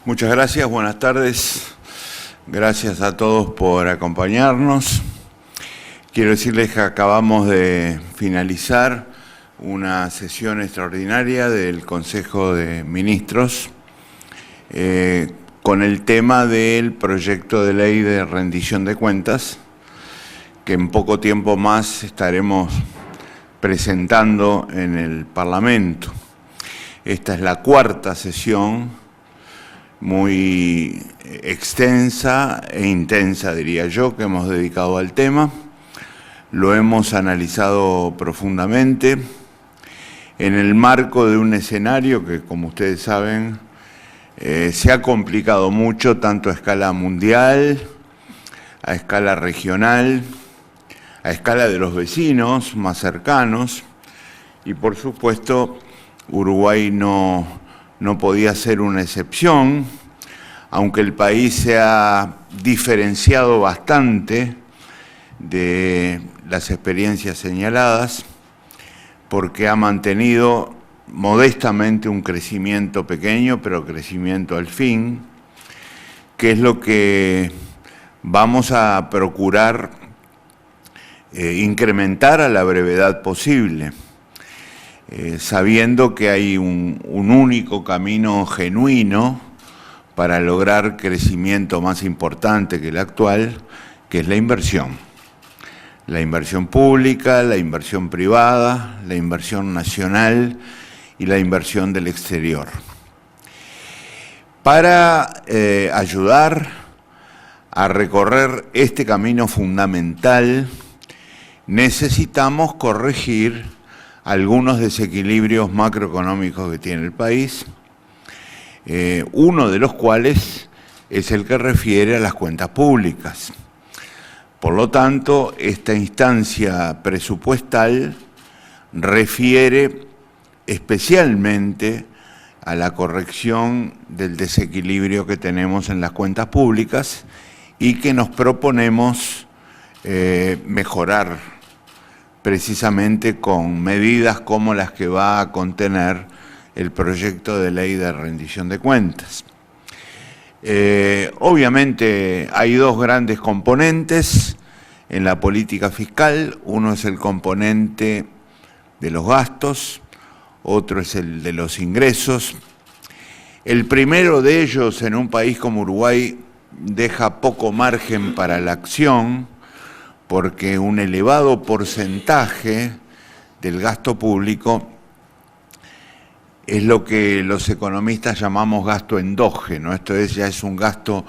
Muchas gracias, buenas tardes. Gracias a todos por acompañarnos. Quiero decirles que acabamos de finalizar una sesión extraordinaria del Consejo de Ministros con el tema del proyecto de ley de rendición de cuentas, que en poco tiempo más estaremos presentando en el Parlamento. Esta es la cuarta sesión, muy extensa e intensa, diría yo, que hemos dedicado al tema. Lo hemos analizado profundamente en el marco de un escenario que, como ustedes saben, se ha complicado mucho, tanto a escala mundial, a escala regional, a escala de los vecinos más cercanos, y por supuesto Uruguay no podía ser una excepción, aunque el país se ha diferenciado bastante de las experiencias señaladas, porque ha mantenido modestamente un crecimiento pequeño, pero crecimiento al fin, que es lo que vamos a procurar incrementar a la brevedad posible, sabiendo que hay un único camino genuino para lograr crecimiento más importante que el actual, que es la inversión. La inversión pública, la inversión privada, la inversión nacional y la inversión del exterior. Para ayudar a recorrer este camino fundamental, necesitamos corregir algunos desequilibrios macroeconómicos que tiene el país, uno de los cuales es el que refiere a las cuentas públicas. Por lo tanto, esta instancia presupuestal refiere especialmente a la corrección del desequilibrio que tenemos en las cuentas públicas y que nos proponemos mejorar precisamente con medidas como las que va a contener el proyecto de ley de rendición de cuentas. Obviamente hay dos grandes componentes en la política fiscal. Uno es el componente de los gastos, otro es el de los ingresos. El primero de ellos, en un país como Uruguay, deja poco margen para la acción, porque un elevado porcentaje del gasto público es lo que los economistas llamamos gasto endógeno. Esto ya es un gasto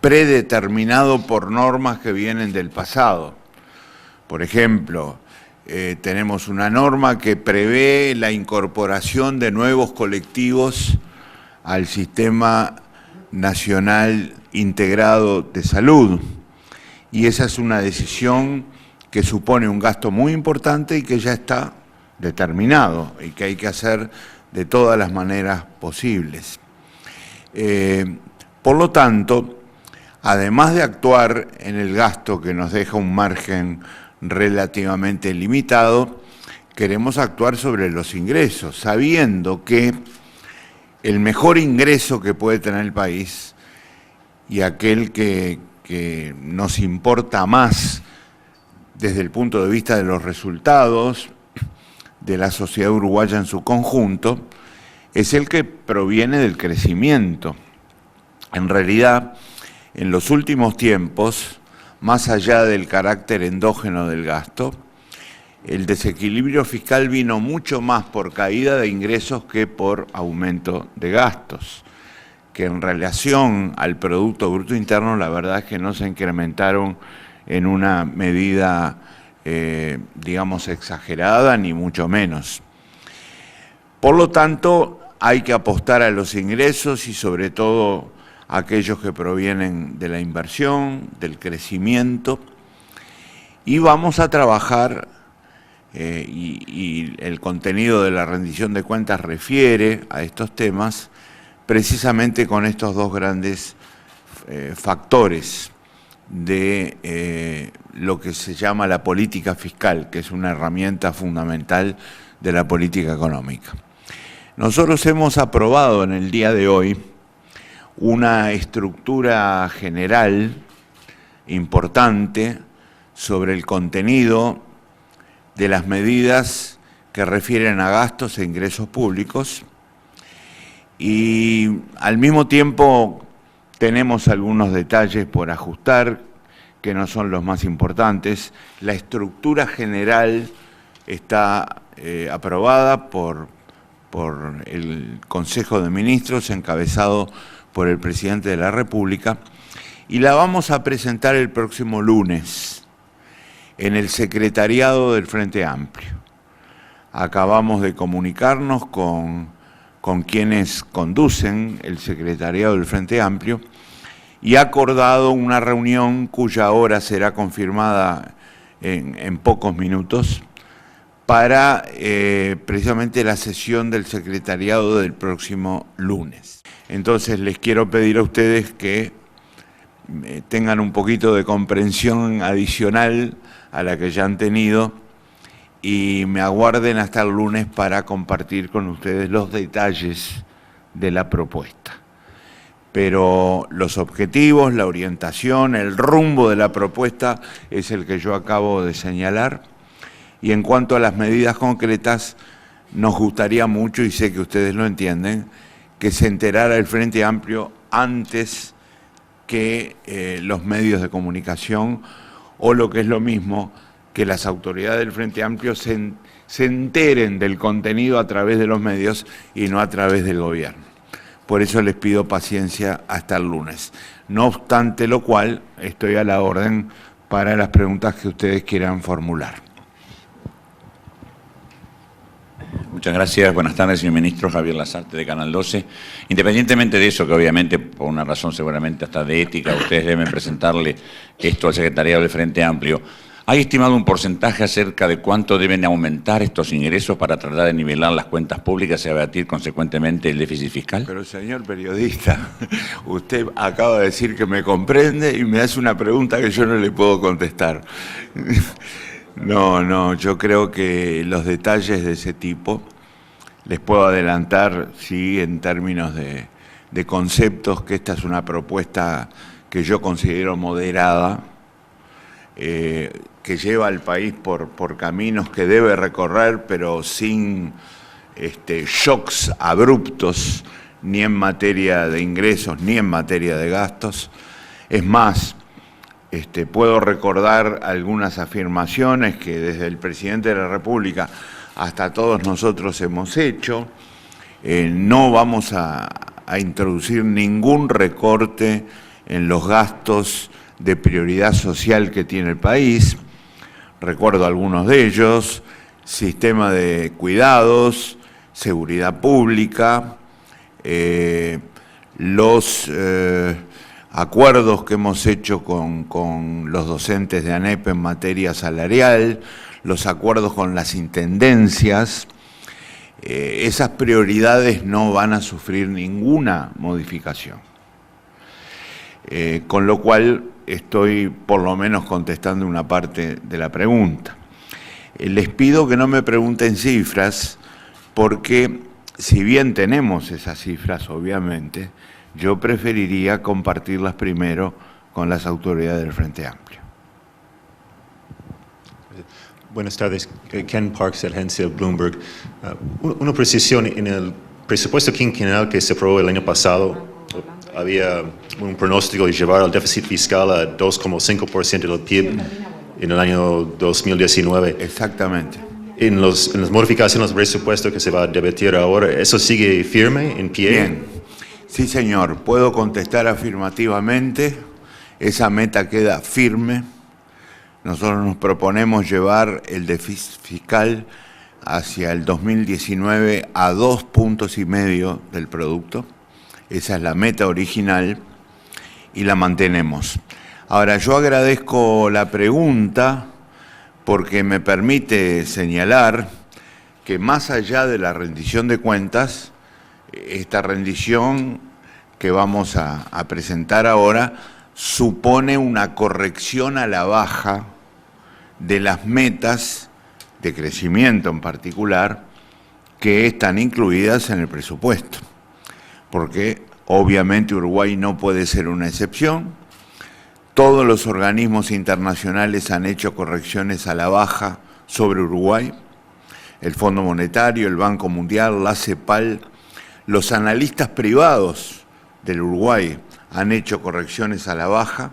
predeterminado por normas que vienen del pasado. Por ejemplo, tenemos una norma que prevé la incorporación de nuevos colectivos al Sistema Nacional Integrado de Salud. Y esa es una decisión que supone un gasto muy importante y que ya está determinado y que hay que hacer de todas las maneras posibles. Por lo tanto, además de actuar en el gasto que nos deja un margen relativamente limitado, queremos actuar sobre los ingresos, sabiendo que el mejor ingreso que puede tener el país y aquel que nos importa más desde el punto de vista de los resultados de la sociedad uruguaya en su conjunto, es el que proviene del crecimiento. En realidad, en los últimos tiempos, más allá del carácter endógeno del gasto, el desequilibrio fiscal vino mucho más por caída de ingresos que por aumento de gastos, que en relación al Producto Bruto Interno, la verdad es que no se incrementaron en una medida digamos, exagerada, ni mucho menos. Por lo tanto, hay que apostar a los ingresos y sobre todo a aquellos que provienen de la inversión, del crecimiento, y vamos a trabajar, y el contenido de la rendición de cuentas refiere a estos temas, precisamente con estos dos grandes factores de lo que se llama la política fiscal, que es una herramienta fundamental de la política económica. Nosotros hemos aprobado en el día de hoy una estructura general importante sobre el contenido de las medidas que refieren a gastos e ingresos públicos, y al mismo tiempo tenemos algunos detalles por ajustar que no son los más importantes. La estructura general está aprobada por el Consejo de Ministros, encabezado por el Presidente de la República, y la vamos a presentar el próximo lunes en el secretariado del Frente Amplio. Acabamos de comunicarnos con quienes conducen el secretariado del Frente Amplio y ha acordado una reunión cuya hora será confirmada en pocos minutos para precisamente la sesión del secretariado del próximo lunes. Entonces les quiero pedir a ustedes que tengan un poquito de comprensión adicional a la que ya han tenido y me aguarden hasta el lunes para compartir con ustedes los detalles de la propuesta. Pero los objetivos, la orientación, el rumbo de la propuesta es el que yo acabo de señalar. Y en cuanto a las medidas concretas, nos gustaría mucho, y sé que ustedes lo entienden, que se enterara el Frente Amplio antes que los medios de comunicación, o lo que es lo mismo, que las autoridades del Frente Amplio se enteren del contenido a través de los medios y no a través del gobierno. Por eso les pido paciencia hasta el lunes. No obstante lo cual, estoy a la orden para las preguntas que ustedes quieran formular. Muchas gracias. Buenas tardes, señor ministro. Javier Lasarte, de Canal 12. Independientemente de eso, que obviamente por una razón seguramente hasta de ética, ustedes deben presentarle esto al secretariado del Frente Amplio. ¿Hay estimado un porcentaje acerca de cuánto deben aumentar estos ingresos para tratar de nivelar las cuentas públicas y abatir consecuentemente el déficit fiscal? Pero, señor periodista, usted acaba de decir que me comprende y me hace una pregunta que yo no le puedo contestar. No, yo creo que los detalles de ese tipo les puedo adelantar, sí, en términos de conceptos, que esta es una propuesta que yo considero moderada, que lleva al país por caminos que debe recorrer, pero sin shocks abruptos, ni en materia de ingresos, ni en materia de gastos. Es más, puedo recordar algunas afirmaciones que desde el Presidente de la República hasta todos nosotros hemos hecho. No vamos a introducir ningún recorte en los gastos de prioridad social que tiene el país. Recuerdo algunos de ellos: sistema de cuidados, seguridad pública, los acuerdos que hemos hecho con los docentes de ANEP en materia salarial, los acuerdos con las intendencias. Esas prioridades no van a sufrir ninguna modificación. Con lo cual estoy por lo menos contestando una parte de la pregunta. Les pido que no me pregunten cifras, porque si bien tenemos esas cifras, obviamente, yo preferiría compartirlas primero con las autoridades del Frente Amplio. Buenas tardes, Ken Parks, agencia Bloomberg. Una precisión: en el presupuesto quinquenal que se aprobó el año pasado, había un pronóstico de llevar el déficit fiscal a 2,5% del PIB en el año 2019. Exactamente. En las modificaciones del presupuesto que se va a debatir ahora, ¿eso sigue firme, en pie? Bien. Sí, señor. Puedo contestar afirmativamente. Esa meta queda firme. Nosotros nos proponemos llevar el déficit fiscal hacia el 2019 a 2,5 puntos del producto. Esa es la meta original y la mantenemos. Ahora, yo agradezco la pregunta porque me permite señalar que más allá de la rendición de cuentas, esta rendición que vamos a presentar ahora supone una corrección a la baja de las metas de crecimiento en particular que están incluidas en el presupuesto. Porque Obviamente Uruguay no puede ser una excepción. Todos los organismos internacionales han hecho correcciones a la baja sobre Uruguay. El Fondo Monetario, el Banco Mundial, la CEPAL, los analistas privados del Uruguay han hecho correcciones a la baja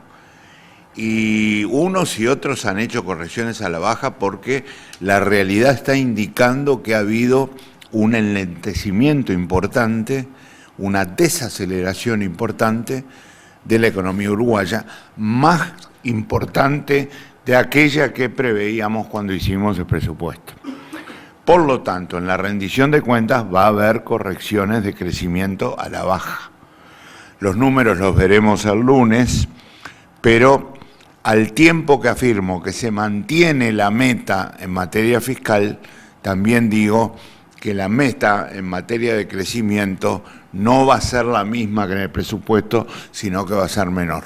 y unos y otros han hecho correcciones a la baja porque la realidad está indicando que ha habido un enlentecimiento importante, una desaceleración importante de la economía uruguaya, más importante de aquella que preveíamos cuando hicimos el presupuesto. Por lo tanto, en la rendición de cuentas va a haber correcciones de crecimiento a la baja. Los números los veremos el lunes, pero al tiempo que afirmo que se mantiene la meta en materia fiscal, también digo que la meta en materia de crecimiento no va a ser la misma que en el presupuesto, sino que va a ser menor.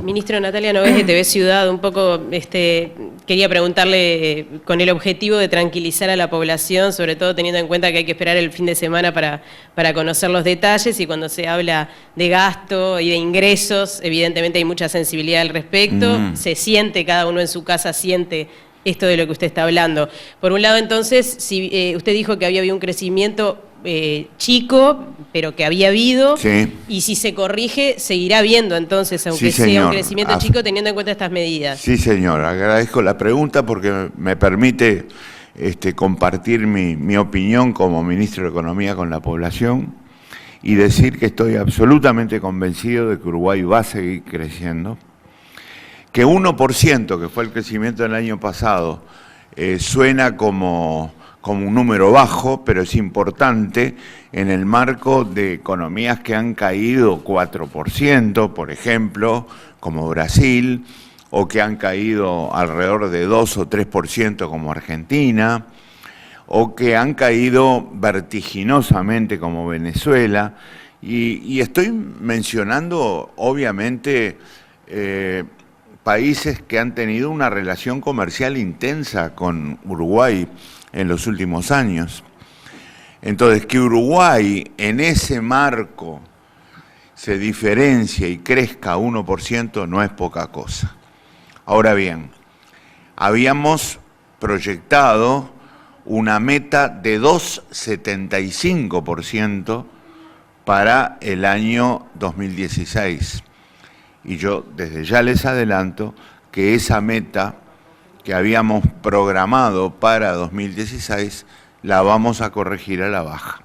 Ministro, Natalia Nogués de TV Ciudad, un poco quería preguntarle con el objetivo de tranquilizar a la población, sobre todo teniendo en cuenta que hay que esperar el fin de semana para conocer los detalles, y cuando se habla de gasto y de ingresos, evidentemente hay mucha sensibilidad al respecto, se siente, cada uno en su casa siente esto de lo que usted está hablando. Por un lado, entonces, si usted dijo que había habido un crecimiento chico, pero que había habido, sí. Y si se corrige, seguirá habiendo entonces, aunque sí, sea un crecimiento chico, teniendo en cuenta estas medidas. Sí, señor, agradezco la pregunta porque me permite compartir mi opinión como ministro de Economía con la población y decir que estoy absolutamente convencido de que Uruguay va a seguir creciendo, que 1%, que fue el crecimiento del año pasado, suena como un número bajo, pero es importante en el marco de economías que han caído 4%, por ejemplo, como Brasil, o que han caído alrededor de 2 o 3% como Argentina, o que han caído vertiginosamente como Venezuela. Y estoy mencionando, obviamente, países que han tenido una relación comercial intensa con Uruguay en los últimos años. Entonces, que Uruguay en ese marco se diferencie y crezca 1% no es poca cosa. Ahora bien, habíamos proyectado una meta de 2,75% para el año 2016. Y yo desde ya les adelanto que esa meta que habíamos programado para 2016 la vamos a corregir a la baja,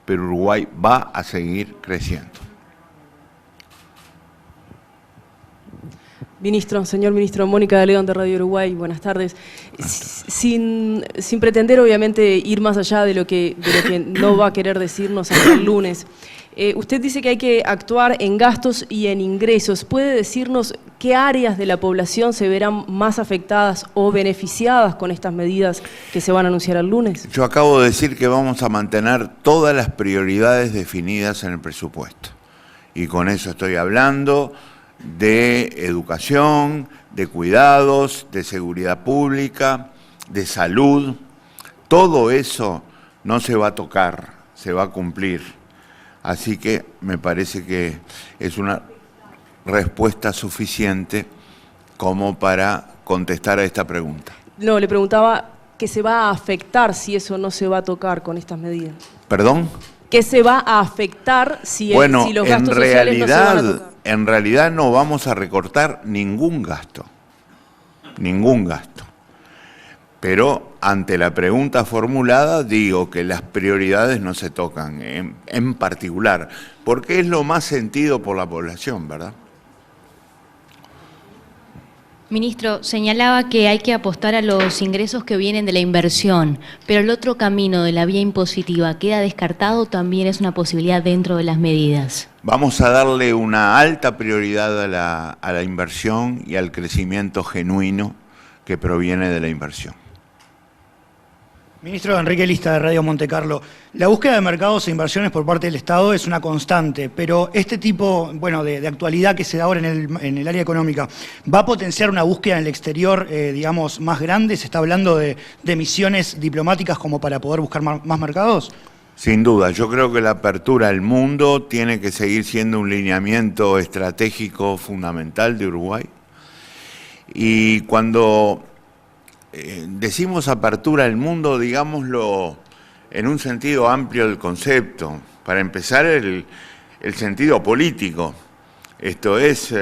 pero Uruguay va a seguir creciendo. Señor ministro, Mónica de León de Radio Uruguay, buenas tardes. Sin pretender obviamente ir más allá de lo que no va a querer decirnos hasta el lunes, usted dice que hay que actuar en gastos y en ingresos. ¿Puede decirnos qué áreas de la población se verán más afectadas o beneficiadas con estas medidas que se van a anunciar el lunes? Yo acabo de decir que vamos a mantener todas las prioridades definidas en el presupuesto. Y con eso estoy hablando de educación, de cuidados, de seguridad pública, de salud. Todo eso no se va a tocar, se va a cumplir. Así que me parece que es una respuesta suficiente como para contestar a esta pregunta. No, le preguntaba qué se va a afectar si eso no se va a tocar con estas medidas. ¿Perdón? ¿Qué se va a afectar si los gastos sociales no se van a tocar? En realidad no vamos a recortar ningún gasto. Pero ante la pregunta formulada digo que las prioridades no se tocan en particular, porque es lo más sentido por la población, ¿verdad? Ministro, señalaba que hay que apostar a los ingresos que vienen de la inversión, pero el otro camino de la vía impositiva queda descartado, también es una posibilidad dentro de las medidas. Vamos a darle una alta prioridad a la inversión y al crecimiento genuino que proviene de la inversión. Ministro Enrique Lista, de Radio Monte Carlo. La búsqueda de mercados e inversiones por parte del Estado es una constante, pero este tipo de actualidad que se da ahora en el área económica, ¿va a potenciar una búsqueda en el exterior, más grande? ¿Se está hablando de misiones diplomáticas como para poder buscar más mercados? Sin duda, yo creo que la apertura al mundo tiene que seguir siendo un lineamiento estratégico fundamental de Uruguay. Y cuando decimos apertura al mundo, digámoslo en un sentido amplio del concepto. Para empezar, el sentido político. Esto es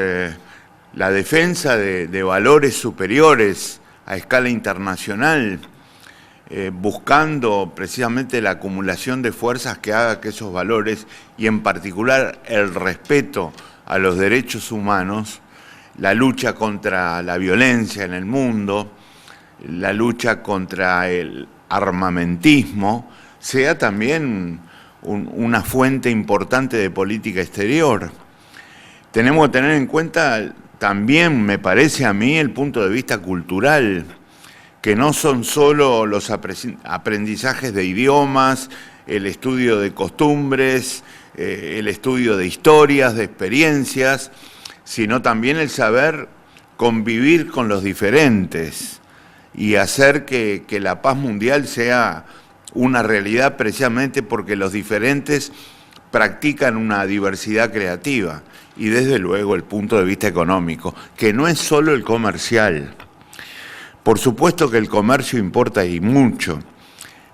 la defensa de valores superiores a escala internacional, buscando precisamente la acumulación de fuerzas que haga que esos valores, y en particular el respeto a los derechos humanos, la lucha contra la violencia en el mundo, la lucha contra el armamentismo, sea también una fuente importante de política exterior. Tenemos que tener en cuenta también, me parece a mí, el punto de vista cultural, que no son solo los aprendizajes de idiomas, el estudio de costumbres, el estudio de historias, de experiencias, sino también el saber convivir con los diferentes y hacer que la paz mundial sea una realidad precisamente porque los diferentes practican una diversidad creativa y desde luego el punto de vista económico, que no es solo el comercial. Por supuesto que el comercio importa y mucho,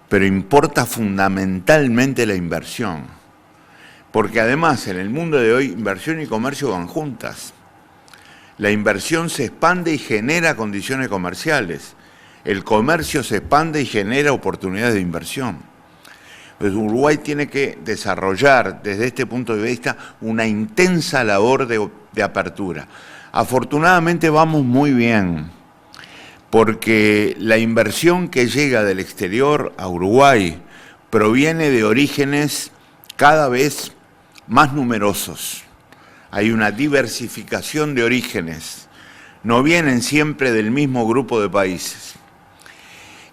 pero importa fundamentalmente la inversión, porque además en el mundo de hoy inversión y comercio van juntas. La inversión se expande y genera condiciones comerciales. El comercio se expande y genera oportunidades de inversión. Entonces, Uruguay tiene que desarrollar desde este punto de vista una intensa labor de apertura. Afortunadamente vamos muy bien, porque la inversión que llega del exterior a Uruguay proviene de orígenes cada vez más numerosos. Hay una diversificación de orígenes, no vienen siempre del mismo grupo de países.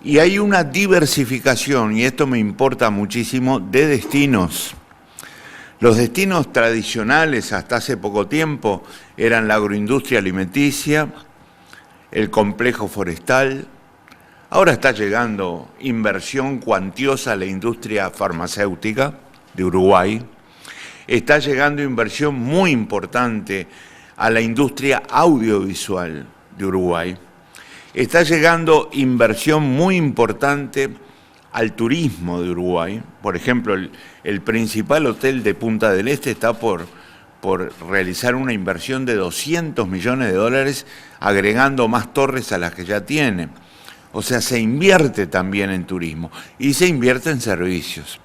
Y hay una diversificación, y esto me importa muchísimo, de destinos. Los destinos tradicionales hasta hace poco tiempo eran la agroindustria alimenticia, el complejo forestal. Ahora está llegando inversión cuantiosa a la industria farmacéutica de Uruguay. Está llegando inversión muy importante a la industria audiovisual de Uruguay. Está llegando inversión muy importante al turismo de Uruguay. Por ejemplo, el principal hotel de Punta del Este está por realizar una inversión de $200 millones, agregando más torres a las que ya tiene. O sea, se invierte también en turismo y se invierte en servicios.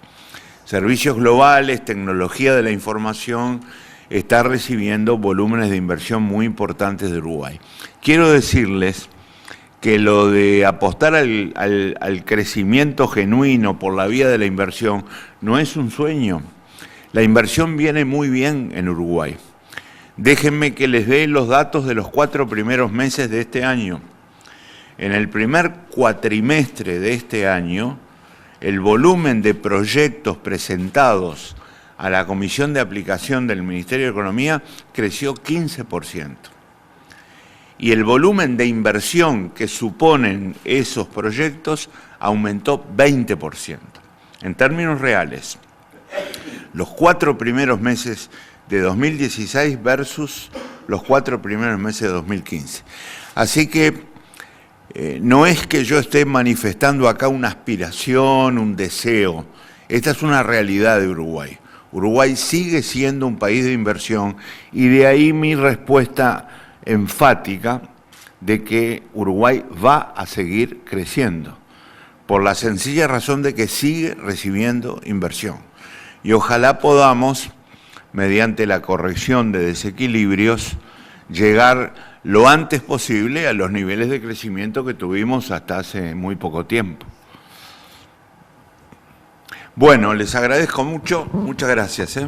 Servicios globales, tecnología de la información, está recibiendo volúmenes de inversión muy importantes de Uruguay. Quiero decirles que lo de apostar al crecimiento genuino por la vía de la inversión no es un sueño. La inversión viene muy bien en Uruguay. Déjenme que les dé los datos de los 4 primeros meses de este año. En el primer cuatrimestre de este año, el volumen de proyectos presentados a la Comisión de Aplicación del Ministerio de Economía creció 15%. Y el volumen de inversión que suponen esos proyectos aumentó 20%. En términos reales, los 4 primeros meses de 2016 versus los 4 primeros meses de 2015. Así que no es que yo esté manifestando acá una aspiración, un deseo. Esta es una realidad de Uruguay. Uruguay sigue siendo un país de inversión y de ahí mi respuesta enfática de que Uruguay va a seguir creciendo, por la sencilla razón de que sigue recibiendo inversión. Y ojalá podamos, mediante la corrección de desequilibrios, llegar lo antes posible a los niveles de crecimiento que tuvimos hasta hace muy poco tiempo. Bueno, les agradezco mucho, muchas gracias.